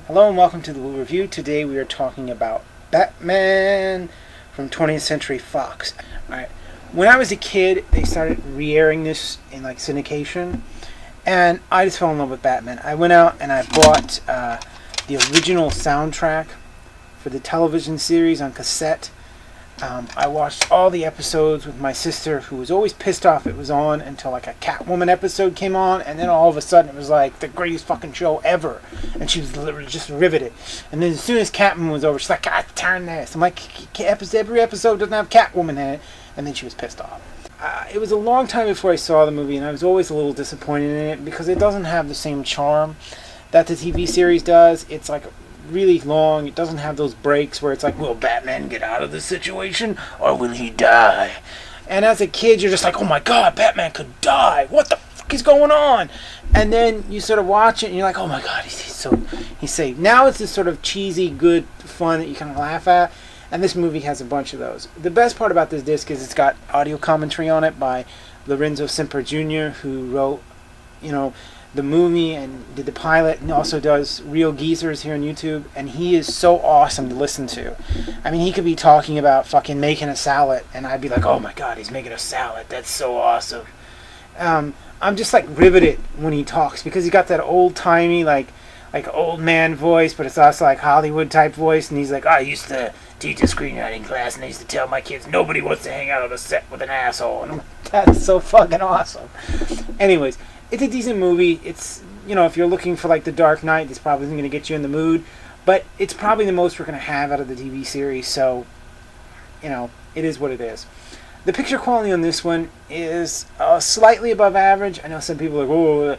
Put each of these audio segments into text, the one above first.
Hello and welcome to the Blu-Review. Today we are talking about Batman from 20th Century Fox. Alright, when I was a kid, they started re-airing this in like syndication, and I just fell in love with Batman. I went out and I bought the original soundtrack for the television series on cassette. I watched all the episodes with my sister, who was always pissed off it was on until like a Catwoman episode came on, and then all of a sudden it was like the greatest fucking show ever, and she was literally just riveted. And then as soon as Catwoman was over, she's like, God, turn this. I'm like, every episode doesn't have Catwoman in it, and then she was pissed off. It was a long time before I saw the movie, and I was always a little disappointed in it because it doesn't have the same charm that the TV series does. It's like really long. It doesn't have those breaks where it's like, will Batman get out of the situation or will he die? And as a kid, you're just like, oh my god, Batman could die. What the fuck is going on? And then you sort of watch it and you're like, oh my god, he's safe. Now it's this sort of cheesy, good fun that you kind of laugh at. And this movie has a bunch of those. The best part about this disc is it's got audio commentary on it by Lorenzo Semper Jr., who wrote, the movie and did the pilot, and also does Real Geezers here on YouTube, and he is so awesome to listen to. I mean, he could be talking about fucking making a salad, and I'd be like, oh my god, he's making a salad, that's so awesome. I'm just like riveted when he talks, because he got that old-timey, like old man voice, but it's also like Hollywood type voice, and he's like, I used to teach a screenwriting class, and I used to tell my kids nobody wants to hang out on a set with an asshole, and I'm like, that's so fucking awesome. Anyways, it's a decent movie. It's, if you're looking for like The Dark Knight, this probably isn't going to get you in the mood, but it's probably the most we're going to have out of the TV series, so, it is what it is. The picture quality on this one is slightly above average. I know some people are like, oh,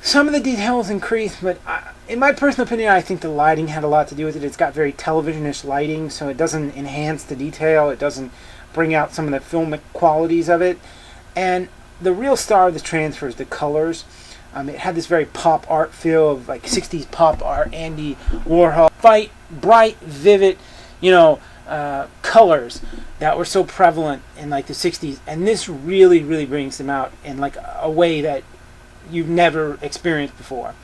some of the details increased, but in my personal opinion, I think the lighting had a lot to do with it. It's got very television-ish lighting, so it doesn't enhance the detail. It doesn't bring out some of the filmic qualities of it. And the real star of this transfer is the colors. It had this very pop art feel of like 60s pop art, Andy Warhol. Bright, vivid, colors that were so prevalent in like the 60s. And this really, really brings them out in like a way that you've never experienced before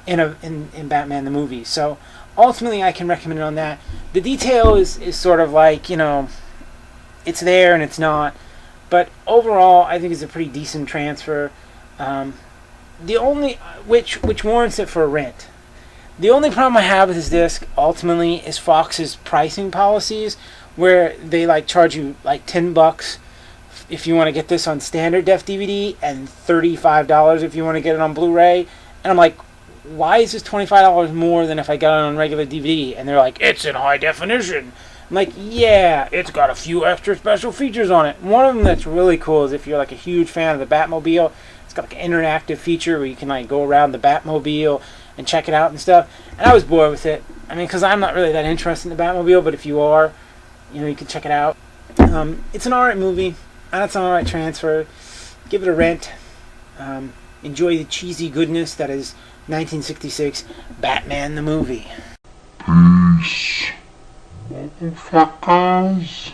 in Batman the movie. So ultimately I can recommend it on that. The detail is sort of like, it's there and it's not. But overall, I think it's a pretty decent transfer. The only which warrants it for a rent. The only problem I have with this disc ultimately is Fox's pricing policies, where they like charge you like $10 if you want to get this on standard def DVD and $35 if you want to get it on Blu-ray. And I'm like, why is this $25 more than if I got it on regular DVD? And they're like, it's in high definition. I'm like, yeah, it's got a few extra special features on it. One of them that's really cool is if you're like a huge fan of the Batmobile, it's got like an interactive feature where you can like go around the Batmobile and check it out and stuff. And I was bored with it. I mean, because I'm not really that interested in the Batmobile, but if you are, you can check it out. It's an alright movie, and it's an alright transfer. Give it a rent. Enjoy the cheesy goodness that is 1966 Batman the movie. Peace. Motherfuckers.